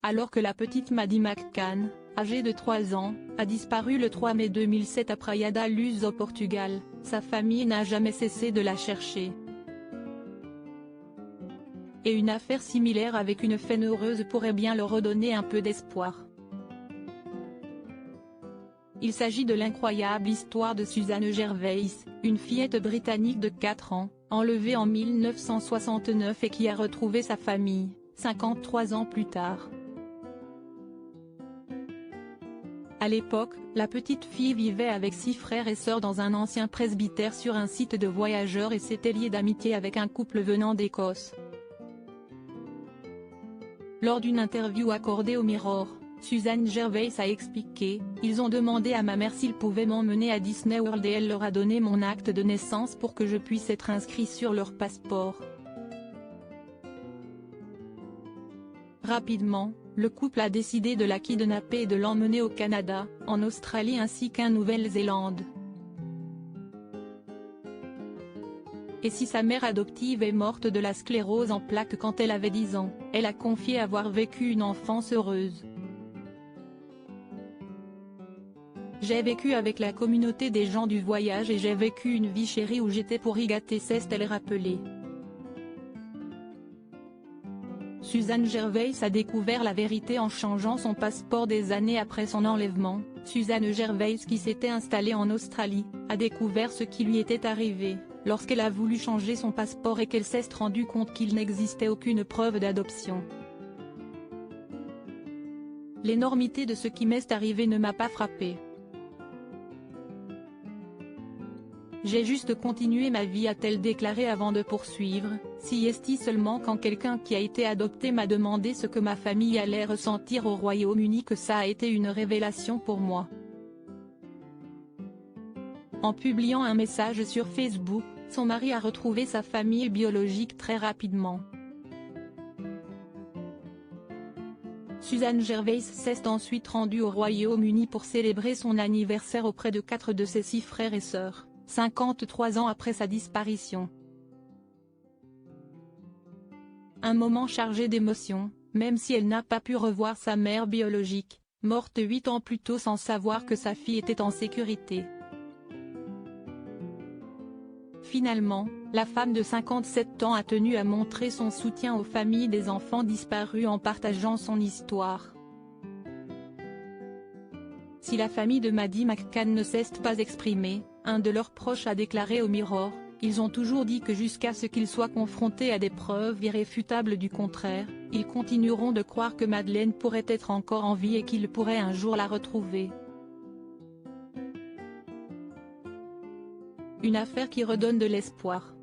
alors que la petite Maddie McCann, âgée de 3 ans, a disparu le 3 mai 2007 à Praia da Luz au Portugal. Sa famille n'a jamais cessé de la chercher. Et une affaire similaire avec une femme heureuse pourrait bien leur redonner un peu d'espoir. Il s'agit de l'incroyable histoire de Susan Gervais, une fillette britannique de 4 ans, enlevée en 1969 et qui a retrouvé sa famille, 53 ans plus tard. À l'époque, la petite fille vivait avec 6 frères et sœurs dans un ancien presbytère sur un site de voyageurs et s'était liée d'amitié avec un couple venant d'Écosse. Lors d'une interview accordée au Mirror, Susan Gervais a expliqué « Ils ont demandé à ma mère s'ils pouvaient m'emmener à Disney World et elle leur a donné mon acte de naissance pour que je puisse être inscrit sur leur passeport. » Rapidement, le couple a décidé de la kidnapper et de l'emmener au Canada, en Australie ainsi qu'en Nouvelle-Zélande. Et si sa mère adoptive est morte de la sclérose en plaques quand elle avait 10 ans, elle a confié avoir vécu une enfance heureuse. J'ai vécu avec la communauté des gens du voyage et j'ai vécu une vie chérie où j'étais pour y gâter, s'est-elle rappelée. Susan Gervais a découvert la vérité en changeant son passeport des années après son enlèvement. Susan Gervais, qui s'était installée en Australie, a découvert ce qui lui était arrivé, lorsqu'elle a voulu changer son passeport et qu'elle s'est rendue compte qu'il n'existait aucune preuve d'adoption. L'énormité de ce qui m'est arrivé ne m'a pas frappée. J'ai juste continué ma vie, a-t-elle déclaré avant de poursuivre, si est seulement quand quelqu'un qui a été adopté m'a demandé ce que ma famille allait ressentir au Royaume-Uni que ça a été une révélation pour moi. En publiant un message sur Facebook, son mari a retrouvé sa famille biologique très rapidement. Susan Gervais s'est ensuite rendue au Royaume-Uni pour célébrer son anniversaire auprès de 4 de ses 6 frères et sœurs, 53 ans après sa disparition. Un moment chargé d'émotions, même si elle n'a pas pu revoir sa mère biologique, morte 8 ans plus tôt sans savoir que sa fille était en sécurité. Finalement, la femme de 57 ans a tenu à montrer son soutien aux familles des enfants disparus en partageant son histoire. Si la famille de Maddie McCann ne s'est pas exprimée, un de leurs proches a déclaré au Mirror, ils ont toujours dit que jusqu'à ce qu'ils soient confrontés à des preuves irréfutables du contraire, ils continueront de croire que Madeleine pourrait être encore en vie et qu'ils pourraient un jour la retrouver. Une affaire qui redonne de l'espoir.